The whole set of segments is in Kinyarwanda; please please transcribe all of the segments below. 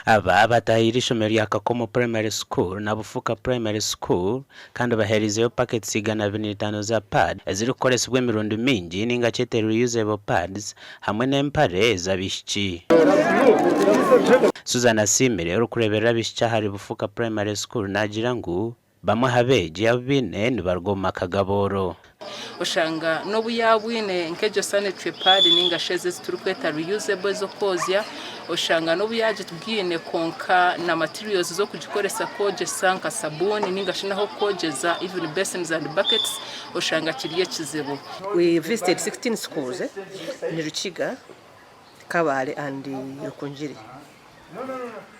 Aba batahira ishomero rya Kakomo Primary School na Bufuka Primary School kandi baherizeyo packets 250 za pad ziri gukoresebwa emirundi mingi ninga chete reusable pads hamwe n'empare z'abishiki. Suzana Simire uri kureberera abishiki hari Bufuka Primary School nagira ngo bamwe abeegi abine nibargoma kagaboro. Oshanga nobu yabwine nkejo sanitary pad ninga sheze ziturukweta reusable zo kozya oshanga nobu yaje tubwine konka na materials zo kugikoresa koje sanka sabuni ninga shinaho kojeza even basins and buckets oshanga kiriye kizebo. We visited 16 schools in Ruchiga, Kabale and Yokonjiri.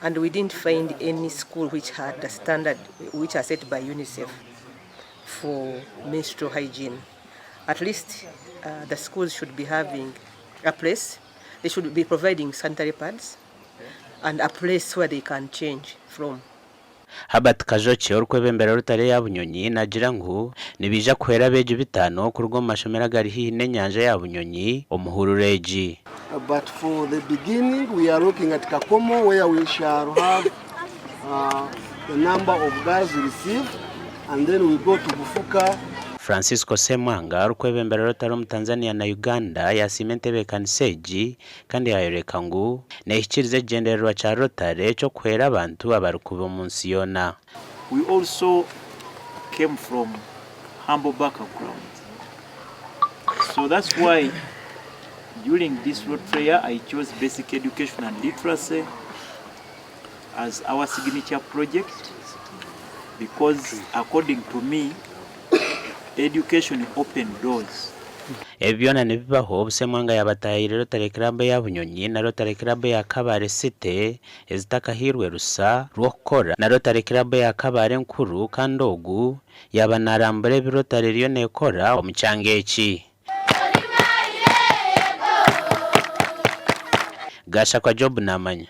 And we didn't find any school which had the standard which are set by UNICEF for menstrual hygiene. At least the schools should be having a place. They should be providing sanitary pads and a place where they can change from. Habat Kajoche urukwebembera Rotary ya Bunyonyi nagira ngo nibija kwera beje bitano kurwo mashomera gari hi n'enyanja ya Bunyonyi omuhurureji. But for the beginning we are looking at Kakomo where we shall have the number of girls received, and then we go to Bufuka. Francisco Semwanga urukwebembera Rotary mu Tanzania na Uganda yasimentebe kaniseji kandi yayereka ngo nehikirize genderwa cha Rotary cyo kwera abantu abarukubo munsi yona. We also came from humble background, so that's why during this Rotary I chose basic education and literacy as our signature project, because according to me education open doors. Ebyona nibibaho Busemwanga yabatahira Rotary Club ya Bunyonyi na Rotary Club ya Kabale City ezitakahirwe rusa rwokora na Rotary Club ya Kabale nkuru kandogu yabanarambere birotary ryo nekora omucangeki. Gasha kwa Job namanya.